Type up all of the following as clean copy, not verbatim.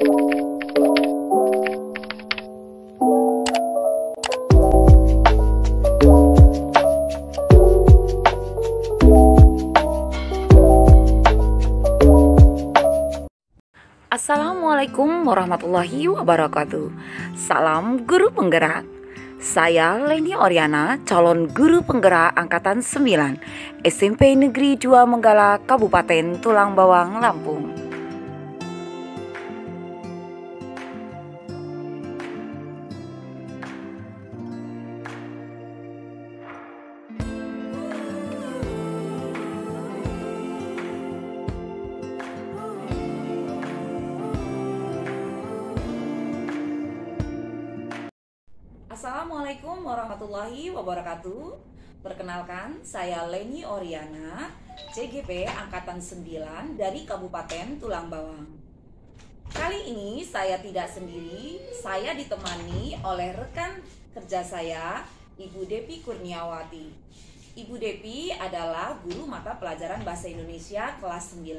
Assalamualaikum warahmatullahi wabarakatuh. Salam guru penggerak. Saya Leni Oriana, calon guru penggerak angkatan 9 SMP Negeri 2 Menggala, Kabupaten Tulang Bawang, Lampung. Assalamualaikum warahmatullahi wabarakatuh. Perkenalkan, saya Leni Oriana, CGP Angkatan 9 dari Kabupaten Tulang Bawang. Kali ini saya tidak sendiri, saya ditemani oleh rekan kerja saya, Ibu Depi Kurniawati. Ibu Depi adalah guru mata pelajaran Bahasa Indonesia kelas 9.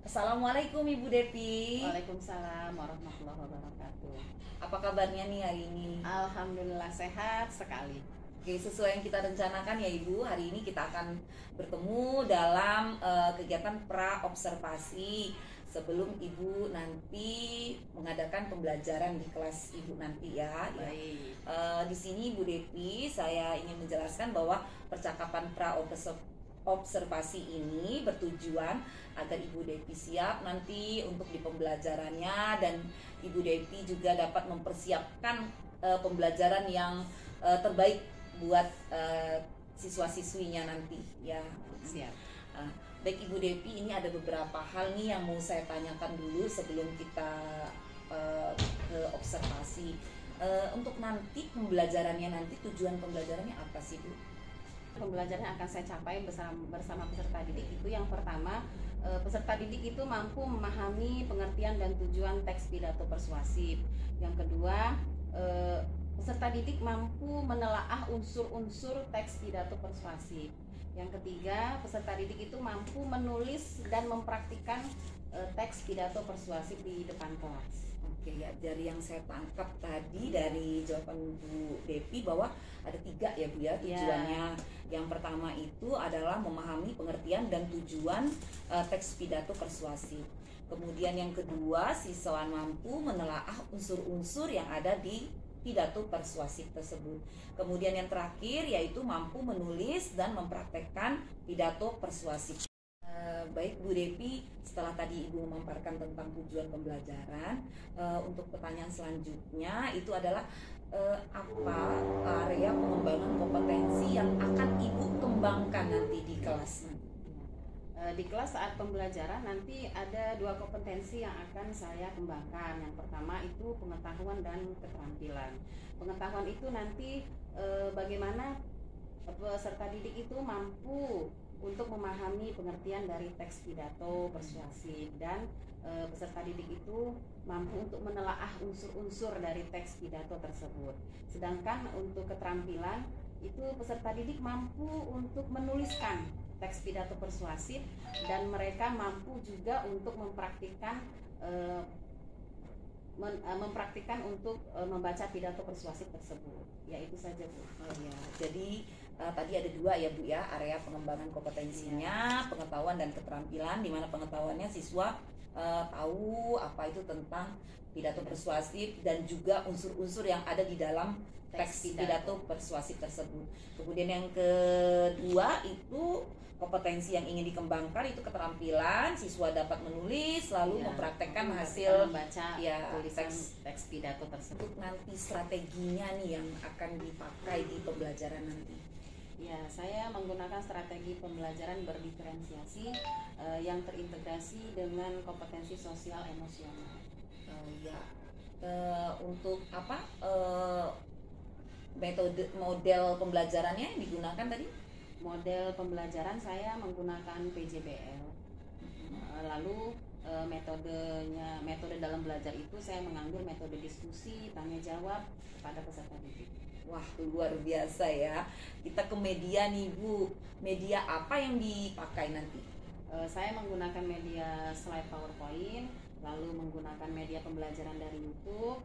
Assalamualaikum Ibu Depi. Waalaikumsalam warahmatullahi wabarakatuh. Apa kabarnya nih hari ini? Alhamdulillah sehat sekali. Oke, sesuai yang kita rencanakan ya Ibu, hari ini kita akan bertemu dalam kegiatan pra-observasi sebelum Ibu nanti mengadakan pembelajaran di kelas Ibu nanti ya. Baik. Di sini Ibu Depi, saya ingin menjelaskan bahwa percakapan pra-observasi ini bertujuan agar Ibu Depi siap nanti untuk di pembelajarannya, dan Ibu Depi juga dapat mempersiapkan pembelajaran yang terbaik buat siswa-siswinya nanti ya. Siap. Baik Ibu Depi, ini ada beberapa hal nih yang mau saya tanyakan dulu sebelum kita ke observasi. Untuk nanti pembelajarannya, nanti tujuan pembelajarannya apa sih Bu? Pembelajaran yang akan saya capai bersama peserta didik itu yang pertama, peserta didik itu mampu memahami pengertian dan tujuan teks pidato persuasif. Yang kedua, peserta didik mampu menelaah unsur-unsur teks pidato persuasif. Yang ketiga, peserta didik itu mampu menulis dan mempraktikkan teks pidato persuasif di depan kelas. Oke ya, dari yang saya tangkap tadi dari jawaban Bu Depi bahwa ada 3 ya Bu ya tujuannya. Yang pertama itu adalah memahami pengertian dan tujuan teks pidato persuasif. Kemudian yang kedua, siswa mampu menelaah unsur-unsur yang ada di pidato persuasif tersebut. Kemudian yang terakhir yaitu mampu menulis dan mempraktekkan pidato persuasif. Baik Bu Depi, setelah tadi Ibu memaparkan tentang tujuan pembelajaran, untuk pertanyaan selanjutnya itu adalah apa area pengembangan kompetensi yang akan Ibu kembangkan nanti di kelas nanti? Di kelas saat pembelajaran nanti ada 2 kompetensi yang akan saya kembangkan. Yang pertama itu pengetahuan dan keterampilan. Pengetahuan itu nanti bagaimana peserta didik itu mampu untuk memahami pengertian dari teks pidato persuasif, dan peserta didik itu mampu untuk menelaah unsur-unsur dari teks pidato tersebut. Sedangkan untuk keterampilan itu peserta didik mampu untuk menuliskan teks pidato persuasif, dan mereka mampu juga untuk mempraktikkan untuk membaca pidato persuasif tersebut. Ya itu saja Bu. Oh ya, jadi tadi ada 2 ya Bu ya, area pengembangan kompetensinya, pengetahuan dan keterampilan, di mana pengetahuannya siswa tahu apa itu tentang pidato persuasif dan juga unsur-unsur yang ada di dalam teks pidato persuasif tersebut. Kemudian yang kedua itu kompetensi yang ingin dikembangkan itu keterampilan, siswa dapat menulis lalu mempraktekkan hasil membaca tulisan teks pidato tersebut. Untuk nanti strateginya nih yang akan dipakai di pembelajaran nanti. Ya, saya menggunakan strategi pembelajaran berdiferensiasi yang terintegrasi dengan kompetensi sosial emosional. Ya, untuk apa metode model pembelajarannya yang digunakan tadi? Model pembelajaran saya menggunakan PJBL. Lalu metode dalam belajar itu saya mengambil metode diskusi, tanya jawab kepada peserta didik. Wah, luar biasa ya. Kita ke media nih Bu. Media apa yang dipakai nanti? Saya menggunakan media slide PowerPoint, lalu menggunakan media pembelajaran dari YouTube,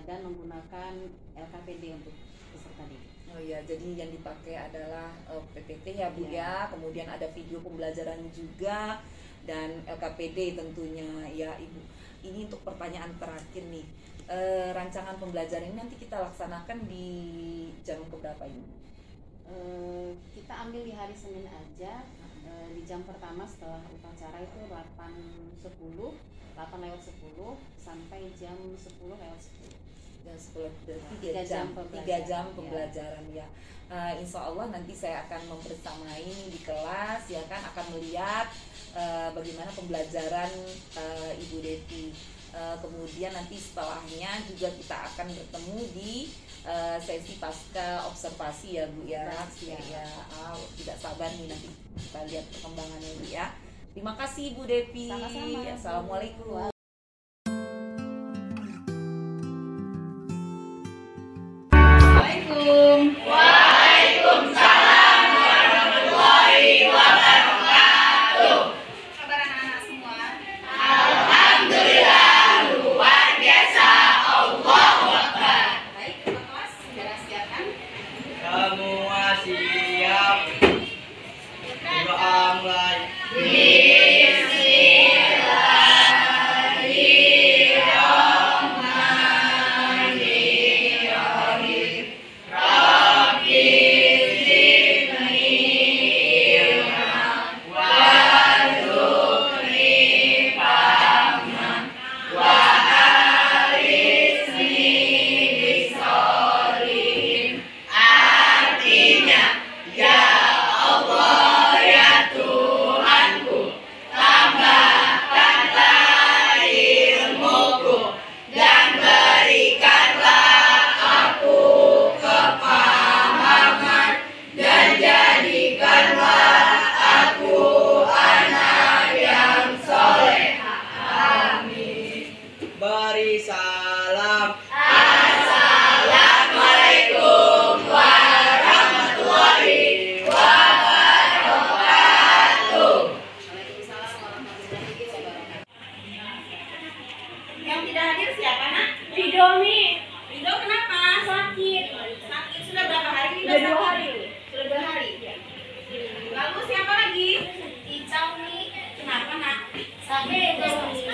dan menggunakan LKPD untuk peserta didik. Oh iya, jadi yang dipakai adalah PPT ya Bu ya, kemudian ada video pembelajaran juga dan LKPD tentunya ya Ibu. Ini untuk pertanyaan terakhir nih, rancangan pembelajaran ini nanti kita laksanakan di jam keberapa Ibu? Kita ambil di hari Senin aja, di jam pertama setelah upacara itu 8.10 sampai jam 10:10. Jam 10, 3 jam pembelajaran ya. Insya Allah nanti saya akan membersamai di kelas ya kan, akan melihat bagaimana pembelajaran Ibu Devi. Kemudian nanti setelahnya juga kita akan bertemu di sesi pasca observasi ya Bu ya. Tidak sabar nih nanti kita lihat perkembangannya Bu ya. Terima kasih Ibu Devi. Sama-sama. Assalamualaikum. Waalaikumsalam warahmatullahi wabarakatuh. Kabar anak-anak semua? Alhamdulillah luar biasa. Allahu Akbar. Baik, kelas sudah siap kan? Semua siap. Doa mulai. Beri salam. Assalamualaikum warahmatullahi wabarakatuh. Waalaikumsalam warahmatullahi wabarakatuh. Yang tidak hadir siapa nak? Ridomi Rido kenapa? sakit. Sakit sudah berapa hari? Sudah 2 hari. Sudah 2 hari. Lalu siapa lagi? Icang nih Kenapa nak? sakit.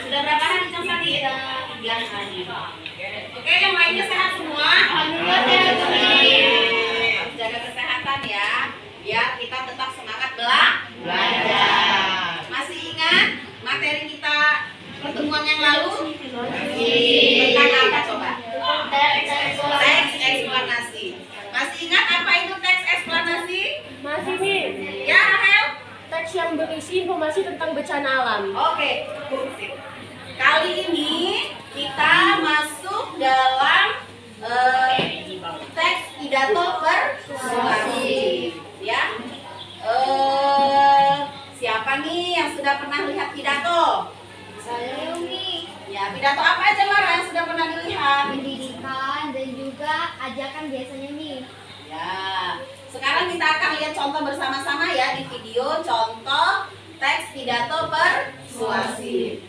Sudah berapa hari Icang sakit? 3 hari. Oke, yang lainnya sehat semua? Alhamdulillah sehat semua. Harus jaga kesehatan ya, biar kita tetap semangat belajar. Masih ingat materi kita pertemuan yang lalu? Tentang apa coba? Teks eksplanasi. Masih ingat apa itu teks eksplanasi? Masih nih Ya, Rahel? teks yang berisi informasi tentang bencana alam. Oke, sip. Kali ini kita masuk dalam teks pidato persuasif, ya. Siapa nih yang sudah pernah lihat pidato? Saya Yumi, Ya, pidato apa aja Mara yang sudah pernah dilihat? pendidikan dan juga ajakan biasanya nih. Ya, sekarang kita akan lihat contoh bersama-sama ya di video contoh teks pidato persuasif.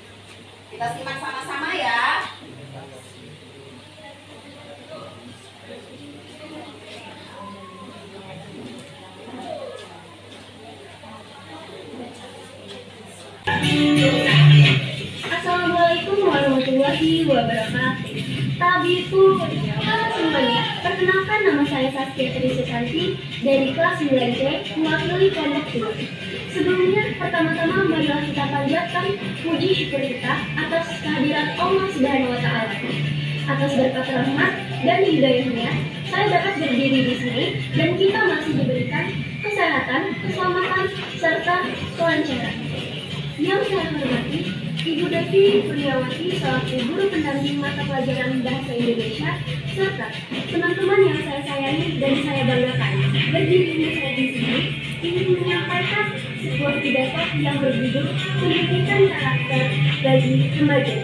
Kita simak sama-sama ya. Assalamualaikum warahmatullahi wabarakatuh. Tabitu, halo semuanya. Perkenalkan, nama saya Saskia Trisesanti dari kelas 9C mewakili kelompok 2. Sebelumnya, pertama-tama marilah kita panjatkan puji syukur kita atas kehadiran Allah Subhanahu wa Ta'ala. Atas berkat rahmat dan hidayahnya, saya dapat berdiri di sini dan kita masih diberikan kesehatan, keselamatan, serta kelancaran. Yang saya hormati, Ibu Devi Kurniawati selaku guru pendamping mata pelajaran Bahasa Indonesia, serta teman-teman yang saya sayangi dan saya banggakan. Berdirinya saya di sini ingin menyampaikan sebuah pidato yang berjudul Pendidikan Karakter bagi Remaja.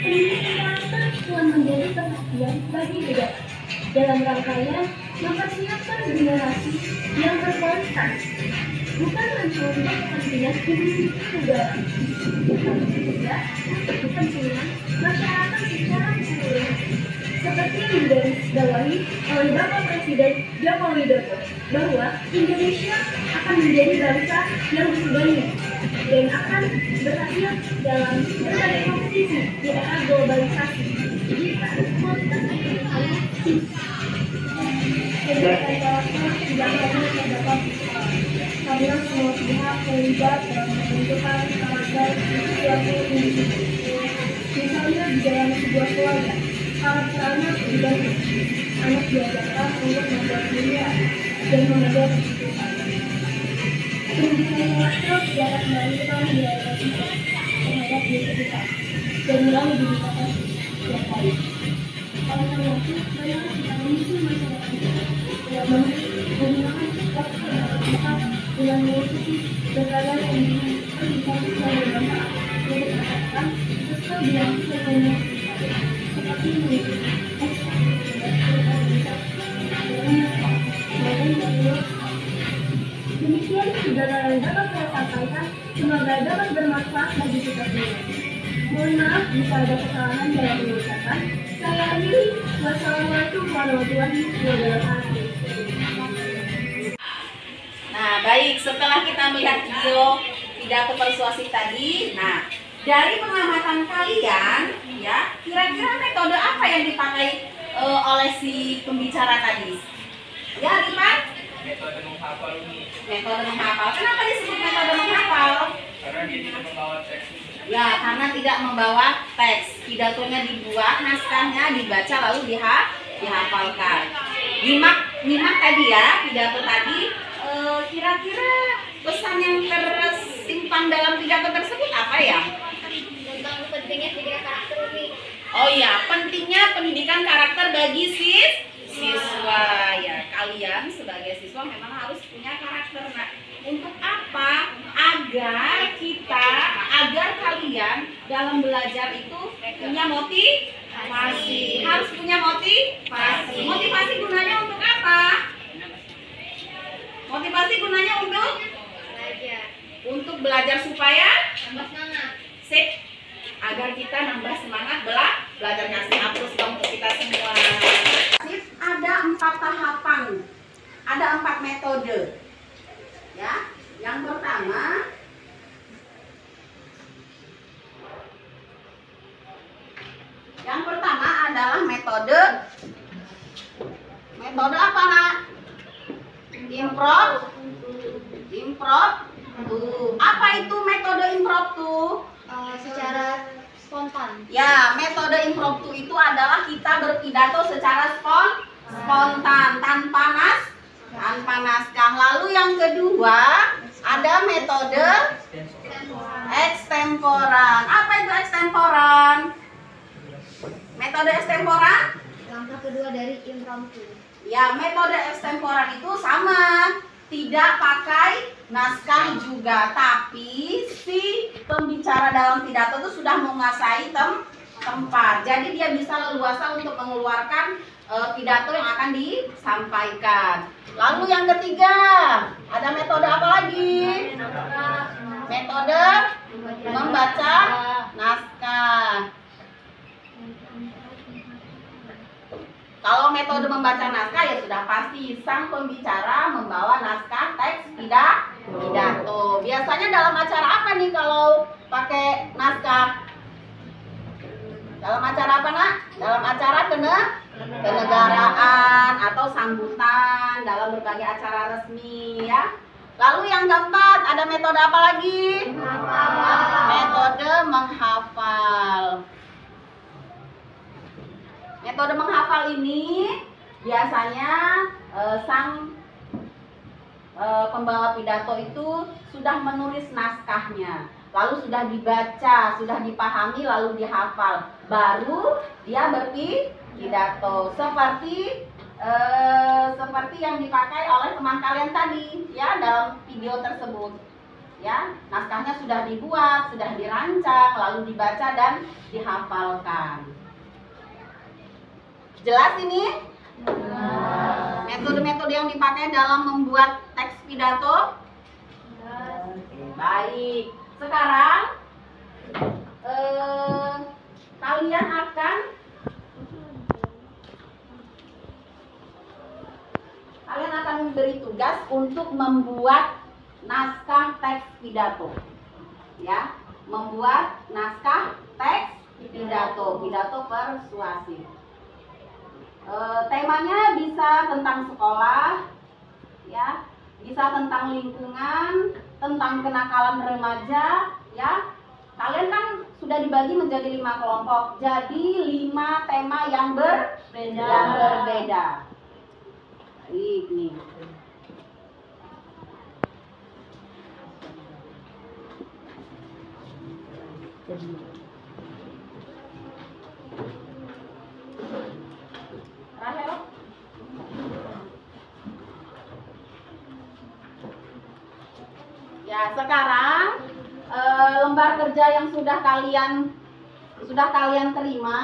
Pendidikan karakter telah menjadi perhatian bagi negara dalam rangkaian mempersiapkan generasi yang berkualitas, bukan hanya untuk kepentingan individu negara, juga untuk kepentingan masyarakat secara keseluruhan. Seperti yang digarisbawahi oleh Bapak Presiden Joko Widodo, bahwa Indonesia akan menjadi bangsa yang berdaya dan akan berhasil dalam berbagai kompetisi di era globalisasi. Jika kualitas ekonomi tidak hanya terdapat karena semua pihak terlibat dalam menentukan karakter suatu individu. Misalnya di dalam sebuah keluarga, karakternya pribadi, anak diajarkan untuk membuat pilihan dan mengambil keputusan. Pendidikan yang terus dapat melahirkan nilai etika terhadap diri kita dan melalui diri kita yang baik. Oleh karena itu, banyak kita mengisi masyarakat kita yang menggunakan waktu yang tepat dengan mengikuti berbagai pendidikan yang bermanfaat untuk mendapatkan sesuai dengan sesuatu seperti mengikuti demikian segala yang dapat saya sampaikan, semoga dapat bermanfaat bagi kita semua. Mohon maaf jika ada kesalahan dalam pengucapan. Saya akhiri. Wassalamualaikum warahmatullahi wabarakatuh. Nah, baik, setelah kita melihat video pidato persuasif tadi, nah, dari pengamatan kalian, ya, kira-kira metode apa yang dipakai oleh si pembicara tadi? Ya, Rifan? Metode menghafal ini. Metode menghafal. Kenapa disebut metode menghafal? Karena dia tidak membawa teks. Ya, karena tidak membawa teks. Pidatonya dibuat, naskahnya dibaca lalu dihafalkan. Nyimak tadi ya, pidato tadi. Kira-kira pesan yang tersimpan dalam pidato tersebut apa ya? Tentang pentingnya pendidikan karakter ini. Oh iya, pentingnya pendidikan karakter bagi siswa ya. Kalian sebagai siswa memang harus punya karakter. Nah, untuk apa? Agar kalian dalam belajar itu punya motivasi. Harus punya motivasi. Motivasi gunanya untuk apa? Motivasi gunanya untuk belajar supaya sip, agar kita nambah semangat belajar. Kasih hapus dong untuk kita semua. Ada 4 tahapan, ada 4 metode. Ya, yang pertama adalah metode apa, Nak? Impromptu. Apa itu metode impromptu? Secara spontan. Ya, metode impromptu itu adalah kita berpidato secara spontan, tanpa naskah. Lalu yang kedua, ada metode ekstemporan. Apa itu ekstemporan? Metode ekstemporan? Langkah kedua dari impromptu. Ya, metode ekstemporan itu sama, tidak pakai naskah juga, tapi si pembicara dalam pidato itu sudah menguasai tempat. Jadi dia bisa leluasa untuk mengeluarkan pidato yang akan disampaikan. Lalu yang ketiga, ada metode apa lagi? Metode membaca naskah. Kalau metode membaca naskah ya sudah pasti sang pembicara membawa naskah teks pidato. Biasanya dalam acara apa nih kalau pakai naskah? Dalam acara apa, Nak? Dalam acara kenegaraan atau sambutan dalam berbagai acara resmi ya. Lalu yang keempat, ada metode apa lagi? Metode menghafal. Metode menghafal ini biasanya sang pembawa pidato itu sudah menulis naskahnya, lalu sudah dibaca, sudah dipahami, lalu dihafal, baru dia berpidato seperti yang dipakai oleh teman kalian tadi ya dalam video tersebut. Ya, naskahnya sudah dibuat, sudah dirancang, lalu dibaca dan dihafalkan. Jelas ini? Metode-metode yang dipakai dalam membuat teks pidato? Baik. Sekarang kalian akan memberi tugas untuk membuat naskah teks pidato. Ya, membuat naskah teks pidato persuasif. Temanya bisa tentang sekolah, ya, bisa tentang lingkungan, tentang kenakalan remaja, ya. Kalian kan sudah dibagi menjadi 5 kelompok, jadi 5 tema yang berbeda. Baik nih. Rahel. Ya, sekarang lembar kerja yang sudah kalian terima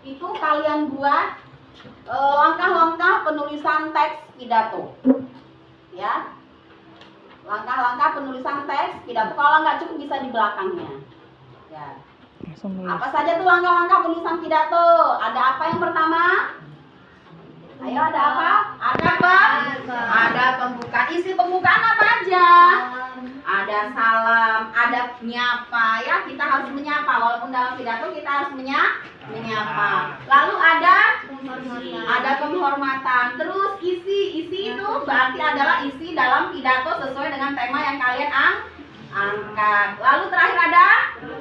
itu kalian buat langkah-langkah penulisan teks pidato. Ya. Langkah-langkah penulisan teks pidato. Kalau nggak cukup bisa di belakangnya. Ya. Apa saja tuh langkah-langkah penulisan pidato? Ada apa yang pertama? Ayo, ada apa? Ada apa? Ada pembukaan. Isi pembukaan apa aja? Ada salam, ada menyapa, ya, kita harus menyapa. Walaupun dalam pidato kita harus menyapa. Lalu ada penghormatan. Terus isi itu berarti adalah isi dalam pidato sesuai dengan tema yang kalian angkat. Lalu terakhir ada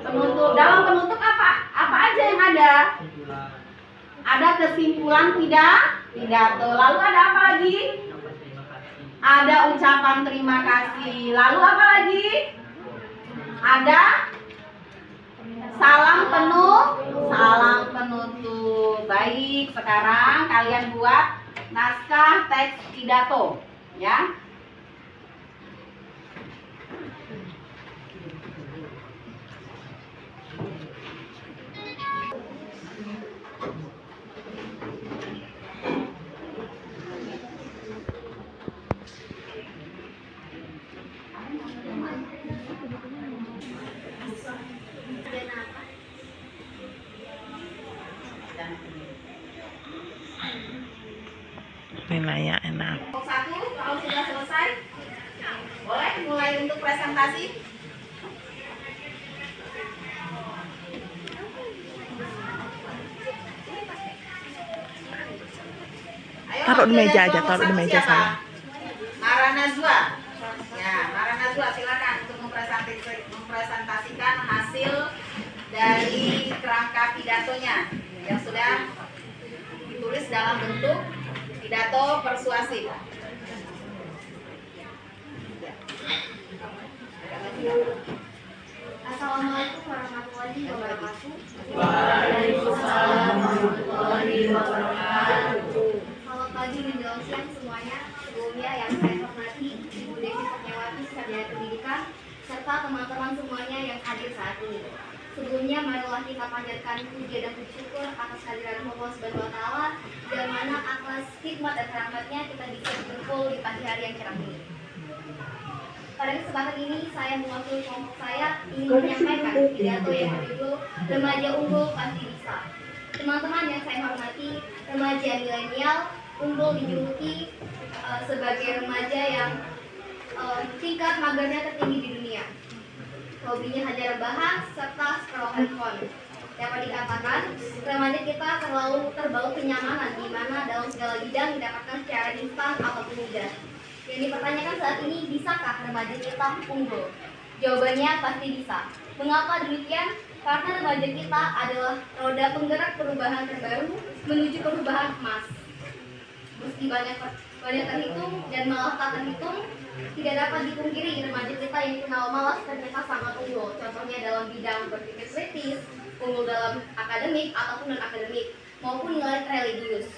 penutup. Dalam penutup apa aja yang ada? Ada kesimpulan pidato. Lalu ada apa lagi? Ada ucapan terima kasih. Lalu apa lagi? Ada salam penutup. Baik, sekarang kalian buat naskah teks pidato, ya. Nilainya enak. Satu, kalau sudah selesai, boleh mulai untuk presentasi. Ayo, Taruh di meja aja, taruh di meja saya. Mara Najwa. Ya, Mara Najwa, silakan untuk mempresentasikan hasil dari kerangka pidatonya yang sudah ditulis dalam bentuk pidato persuasif. Assalamualaikum warahmatullahi wabarakatuh. Waalaikumsalam warahmatullahi wabarakatuh. Selamat pagi menjelang siang semuanya. Sebelumnya yang saya hormati Ibu Devi Kurniawati, Sarjana Pendidikan, serta teman-teman semuanya yang hadir saat ini. Sebelumnya marilah kita panjatkan puji dan syukur atas kehadiran Allah Subhanahu wa taala, dan mana atas hikmat dan rahmatnya kita bisa berkumpul di pagi hari yang cerah ini. Pada kesempatan ini saya mewakili kelompok saya ingin menyampaikan pidato yang berjudul Remaja Unggul Pasti Bisa. Teman-teman yang saya hormati, remaja milenial unggul dijuluki sebagai remaja yang tingkat magernya tertinggi di dunia. Hobinya hanya rebahan serta scroll handphone. Dapat dikatakan, remaja kita terlalu terbalut kenyamanan di mana dalam segala bidang didapatkan secara instan ataupun mudah. Yang dipertanyakan saat ini, bisakah remaja kita unggul? Jawabannya pasti bisa. Mengapa demikian? Karena remaja kita adalah roda penggerak perubahan terbaru menuju perubahan emas. Meski banyak terhitung dan malah tak terhitung, tidak dapat dipungkiri remaja kita yang kenal malas ternyata sangat unggul. Contohnya dalam bidang berpikir kritis, unggul dalam akademik ataupun non-akademik, maupun nilai religius.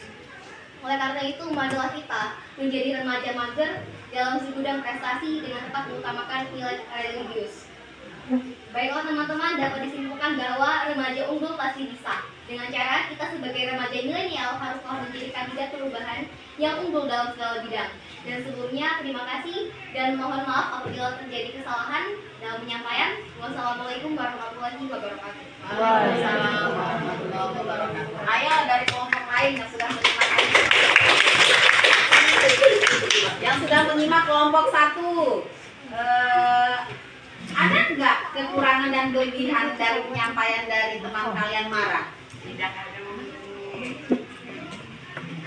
Oleh karena itu, marilah kita menjadi remaja mager dalam segudang prestasi dengan tepat mengutamakan nilai religius. Baiklah teman-teman, dapat disimpulkan bahwa remaja unggul pasti bisa. Dengan cara kita sebagai remaja milenial harus menjadi kandidat perubahan yang unggul dalam segala bidang. Dan sebelumnya terima kasih dan mohon maaf apabila terjadi kesalahan Dalam penyampaian, wassalamualaikum warahmatullahi wabarakatuh. Waalaikumsalam warahmatullahi wabarakatuh. Ayo dari kelompok lain yang sudah menyimak. Yang sudah menyimak kelompok 1. Ada nggak kekurangan dan kelebihan dari penyampaian dari teman kalian Mara? Tidak ada.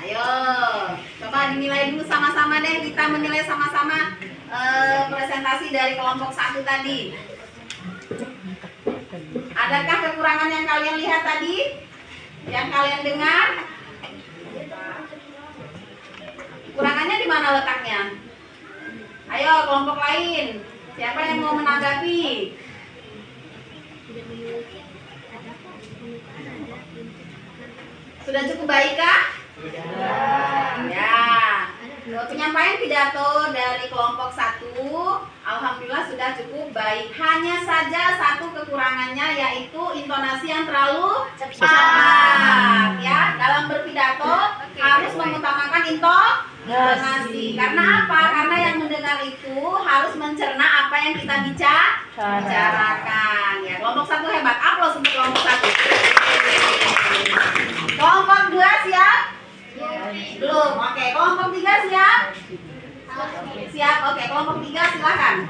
Ayo, coba dinilai dulu sama-sama deh. Kita menilai sama-sama presentasi dari kelompok 1 tadi. Adakah kekurangan yang kalian lihat tadi? Yang kalian dengar? Kekurangannya di mana letaknya? Ayo kelompok lain. Siapa yang mau menanggapi? Sudah cukup baik kah? Ya. Penyampaian pidato dari kelompok 1 alhamdulillah sudah cukup baik. Hanya saja satu kekurangannya yaitu intonasi yang terlalu cepat. Ya, dalam berpidato harus mengutamakan intonasi. Karena apa? Karena yang mendengar itu harus mencerna apa yang kita bicarakan. Ya, kelompok 1 hebat. Aplaus untuk kelompok 1. Kelompok 2 siap? Belum. Oke, kelompok 3 siap? Siap. Oke, kelompok 3 silakan.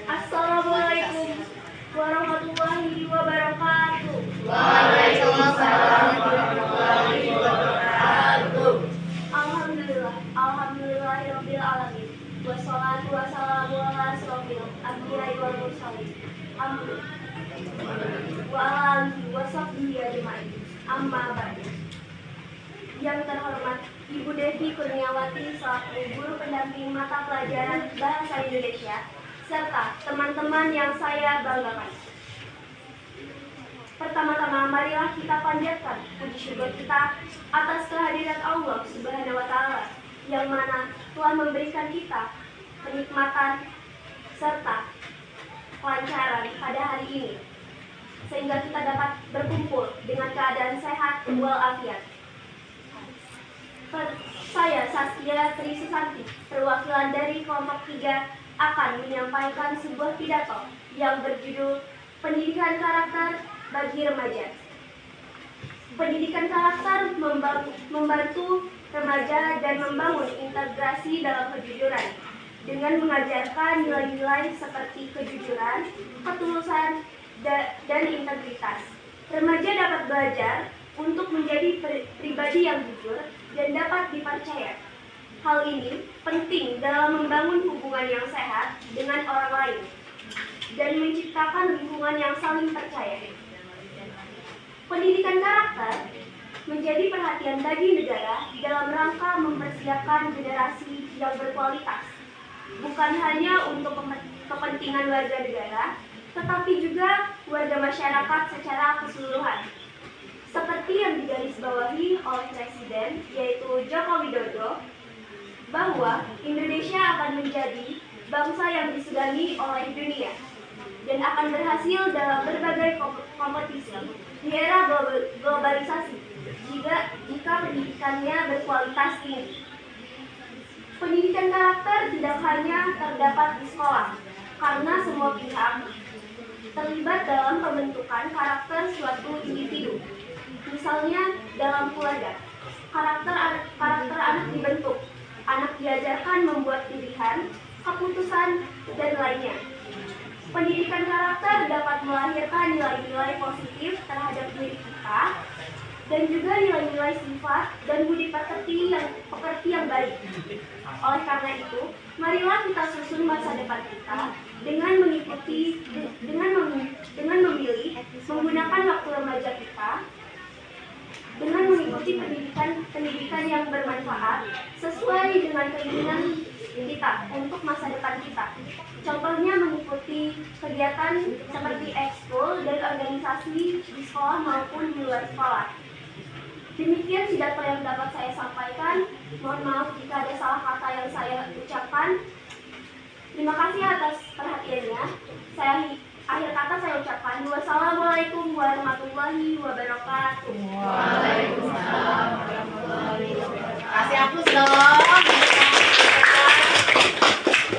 Assalamualaikum warahmatullahi wabarakatuh. Waalaikumsalam warahmatullahi wabarakatuh. Alhamdulillahirabbil alamin. Wassalatu wassalamu ala asrofil anbiya'i wal mursalin. Wa ala alihi wa sahbihi ajma'in. Amma ba'du. Yang terhormat Ibu Devi Kurniawati selaku guru pendamping mata pelajaran Bahasa Indonesia serta teman-teman yang saya banggakan. Pertama-tama marilah kita panjatkan puji syukur kita atas kehadiran Allah Subhanahu wa taala yang mana telah memberikan kita kenikmatan serta kelancaran pada hari ini sehingga kita dapat berkumpul dengan keadaan sehat walafiat. Saya Saskia Tri Susanti, perwakilan dari kelompok 3 akan menyampaikan sebuah pidato yang berjudul Pendidikan Karakter bagi Remaja. Pendidikan karakter membantu remaja dan membangun integrasi dalam kejujuran dengan mengajarkan nilai-nilai seperti kejujuran, ketulusan, dan integritas. Remaja dapat belajar untuk menjadi pribadi yang jujur dan dapat dipercaya. Hal ini penting dalam membangun hubungan yang sehat dengan orang lain dan menciptakan lingkungan yang saling percaya. Pendidikan karakter menjadi perhatian bagi negara dalam rangka mempersiapkan generasi yang berkualitas, bukan hanya untuk kepentingan warga negara, tetapi juga warga masyarakat secara keseluruhan. Seperti yang digarisbawahi oleh Presiden, yaitu Joko Widodo, bahwa Indonesia akan menjadi bangsa yang disegani oleh dunia dan akan berhasil dalam berbagai kompetisi di era globalisasi jika pendidikannya berkualitas tinggi. Pendidikan karakter tidak hanya terdapat di sekolah, karena semua pihak terlibat dalam pembentukan karakter suatu individu. Misalnya dalam keluarga, karakter anak dibentuk. Anak diajarkan membuat pilihan, keputusan, dan lainnya. Pendidikan karakter dapat melahirkan nilai-nilai positif terhadap diri kita dan juga nilai-nilai sifat dan budi pekerti yang baik. Oleh karena itu, marilah kita susun masa depan kita dengan memilih menggunakan waktu remaja kita dengan mengikuti pendidikan yang bermanfaat sesuai dengan keinginan kita untuk masa depan kita. Contohnya mengikuti kegiatan seperti ekskul dan organisasi di sekolah maupun di luar sekolah. Demikian pidato yang dapat saya sampaikan. Mohon maaf jika ada salah kata yang saya ucapkan. Terima kasih atas perhatiannya. Saya Akhir kata saya ucapkan wassalamualaikum warahmatullahi wabarakatuh. Waalaikumsalam warahmatullahi wabarakatuh. Kasih aplaus dong.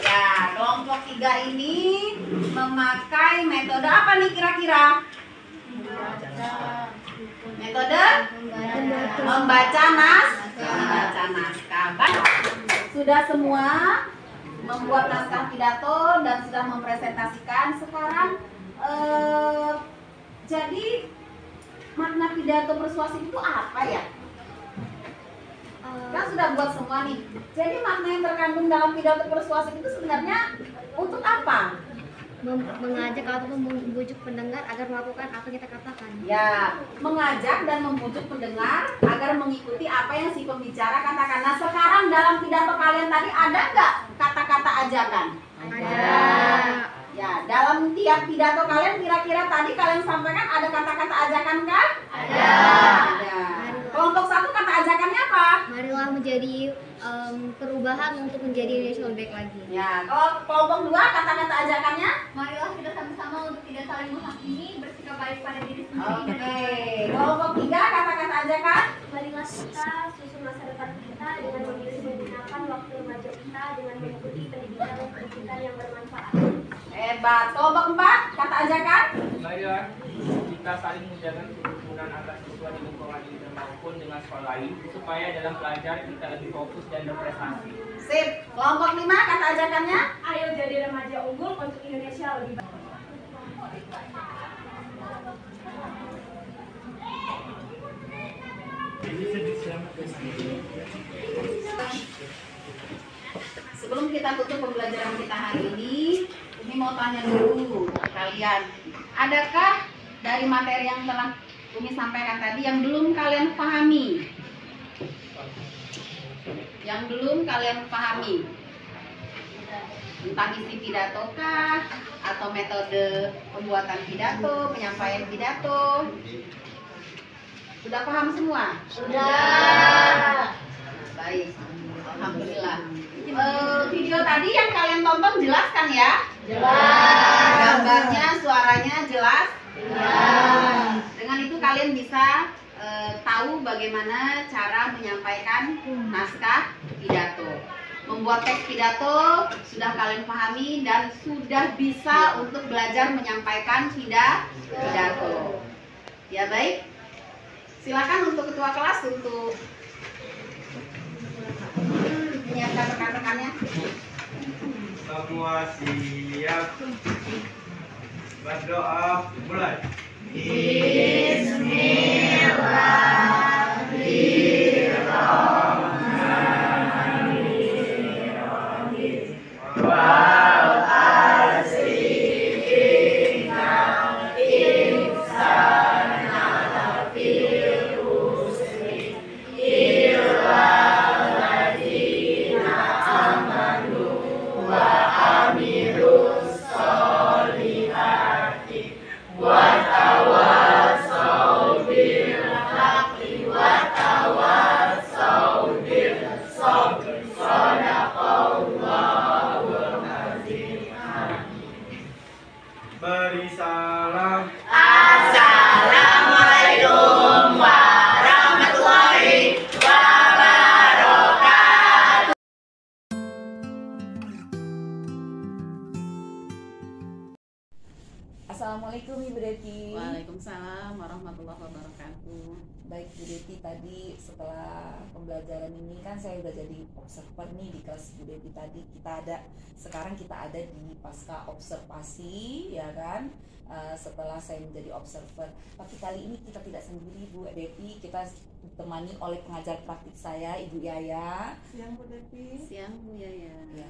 Ya, kelompok 3 ini memakai metode apa nih kira-kira? Metode membaca naskah. Sudah semua membuat naskah pidato dan sudah mempresentasikan. Sekarang jadi makna pidato persuasif itu apa ya? Kan sudah buat semua nih. Jadi makna yang terkandung dalam pidato persuasif itu sebenarnya untuk apa? Mengajak atau membujuk pendengar agar melakukan apa yang kita katakan. Ya, mengajak dan membujuk pendengar agar mengikuti apa yang si pembicara katakan. Nah, sekarang dalam pidato kalian tadi ada nggak kata-kata ajakan? Ada. Ya, dalam tiap pidato kalian kira-kira tadi kalian sampaikan ada kata-kata ajakan kan? Ada. Ada. Kelompok 1 kata ajakannya apa? Marilah menjadi perubahan untuk menjadi Indonesia lebih baik lagi. Ya, kalau kelompok 2 kata-kata ajakannya? Marilah kita sama-sama untuk tidak saling menghakimi, bersikap baik pada diri sendiri. Oke. Kelompok 3 kata-kata ajakan? Marilah kita susun masa depan kita dengan memilih menggunakan waktu remaja kita dengan mengikuti pendidikan yang bermanfaat. Hebat. Kelompok 4 kata ajakan? Marilah kita saling menjaga kerukunan antar siswa di lingkungan ini maupun dengan sekolah lain supaya dalam belajar kita lebih fokus dan berprestasi. Sip. Kelompok 5 kata ajakannya? Ayo jadi remaja unggul untuk Indonesia lebih baik. Sebelum kita tutup pembelajaran kita hari ini mau tanya dulu ke kalian. Adakah dari materi yang telah Umi sampaikan tadi yang belum kalian pahami? Yang belum kalian pahami? Entah isi pidato kah? Atau metode pembuatan pidato, penyampaian pidato? Sudah paham semua? Sudah. Baik, alhamdulillah. Video tadi yang kalian tonton jelas kan ya? Jelas. Gambarnya, suaranya jelas? Jelas. Dengan itu kalian bisa tahu bagaimana cara menyampaikan naskah pidato. Membuat teks pidato sudah kalian pahami dan sudah bisa untuk belajar menyampaikan pidato. Ya baik. Silakan untuk ketua kelas untuk menyiapkan rekan-rekannya. Semua siap. Berdoa mulai. Beri salam. Assalamualaikum warahmatullahi wabarakatuh. Assalamualaikum Ibu Deti. Waalaikumsalam warahmatullahi wabarakatuh. Baik Bu Deti, tadi setelah pembelajaran ini kan saya udah jadi observer nih di kelas Bu Deti tadi. Sekarang kita ada di pasca observasi ya kan. Setelah saya menjadi observer, tapi kali ini kita tidak sendiri Bu Deti, kita ditemani oleh pengajar praktik saya Ibu Yaya. Siang Bu Devi. Siang Bu Yaya. Ya.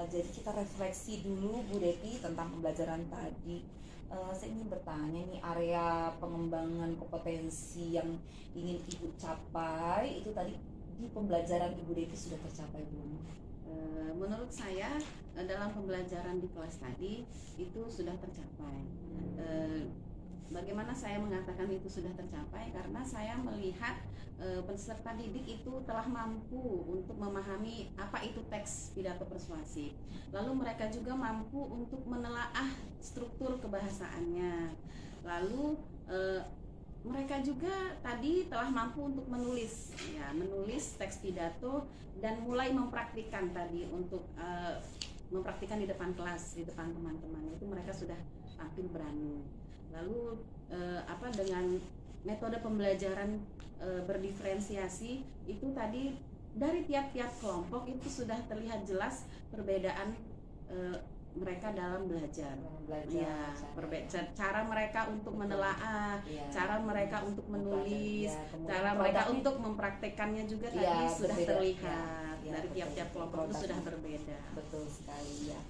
Jadi kita refleksi dulu Bu Deti tentang pembelajaran tadi. Saya ingin bertanya nih, area pengembangan kompetensi yang ingin Ibu capai itu tadi di pembelajaran Ibu Devi sudah tercapai belum? Menurut saya dalam pembelajaran di kelas tadi itu sudah tercapai. Bagaimana saya mengatakan itu sudah tercapai? Karena saya melihat peserta didik itu telah mampu untuk memahami apa itu teks pidato persuasif. Lalu mereka juga mampu untuk menelaah struktur kebahasaannya. Lalu mereka juga tadi telah mampu untuk menulis, ya, menulis teks pidato dan mulai mempraktikkan tadi untuk mempraktikkan di depan kelas, di depan teman-teman. Itu mereka sudah tampil berani. Lalu dengan metode pembelajaran berdiferensiasi itu tadi dari tiap-tiap kelompok itu sudah terlihat jelas perbedaan mereka dalam belajar. Ya, cara mereka untuk menelaah, cara mereka untuk menulis, cara mereka untuk mempraktekannya juga tadi sudah terlihat. Dari tiap-tiap kelompok itu sudah berbeda. Betul sekali ya.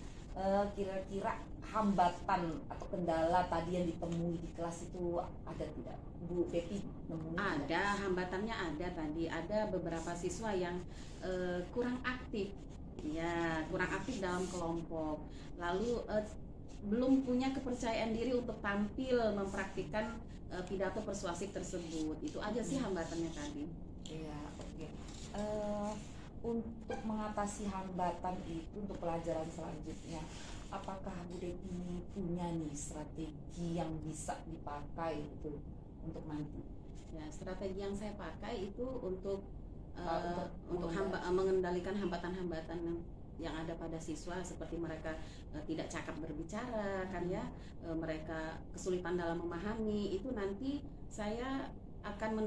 Kira-kira hambatan atau kendala tadi yang ditemui di kelas itu ada tidak, Bu Depi? Ada, hambatannya ada tadi. Ada beberapa siswa yang kurang aktif, ya, kurang aktif dalam kelompok. Lalu belum punya kepercayaan diri untuk tampil mempraktikkan pidato persuasif tersebut. Itu aja sih hambatannya tadi. Iya, oke. Untuk mengatasi hambatan itu untuk pelajaran selanjutnya, apakah Bu Depi punya nih strategi yang bisa dipakai itu untuk nanti? Ya, strategi yang saya pakai itu untuk mengendalikan hambatan-hambatan yang ada pada siswa, seperti mereka tidak cakap berbicara, kan ya, mereka kesulitan dalam memahami. Itu nanti saya akan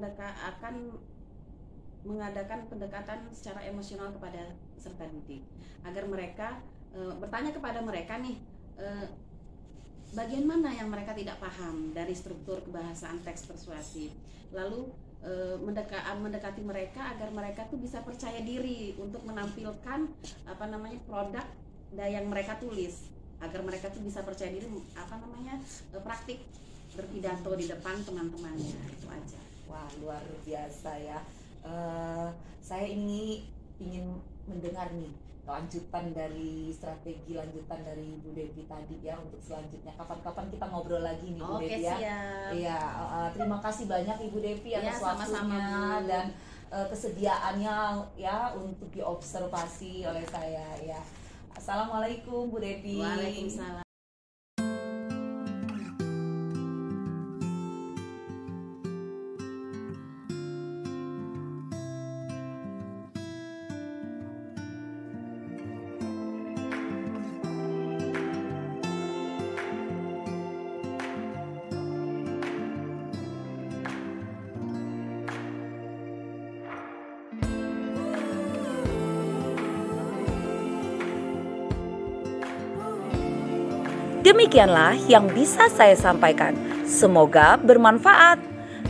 mengadakan pendekatan secara emosional kepada peserta didik agar mereka bertanya kepada mereka nih bagian mana yang mereka tidak paham dari struktur kebahasaan teks persuasif, lalu mendekati mereka agar mereka tuh bisa percaya diri untuk menampilkan produk yang mereka tulis, agar mereka tuh bisa percaya diri praktik berpidato di depan teman-temannya. Itu aja. Wah, luar biasa ya. Saya ingin mendengar nih strategi lanjutan dari Bu Depi tadi ya untuk selanjutnya. Kapan-kapan kita ngobrol lagi nih, Bu Depi ya. Siap. Iya, terima kasih banyak Ibu Depi atas sama-sama, waktunya dan kesediaannya ya untuk diobservasi oleh saya ya. Assalamualaikum Bu Depi. Waalaikumsalam. Demikianlah yang bisa saya sampaikan. Semoga bermanfaat.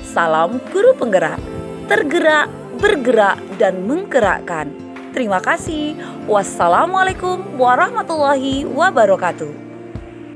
Salam guru penggerak, tergerak, bergerak, dan menggerakkan. Terima kasih. Wassalamualaikum warahmatullahi wabarakatuh.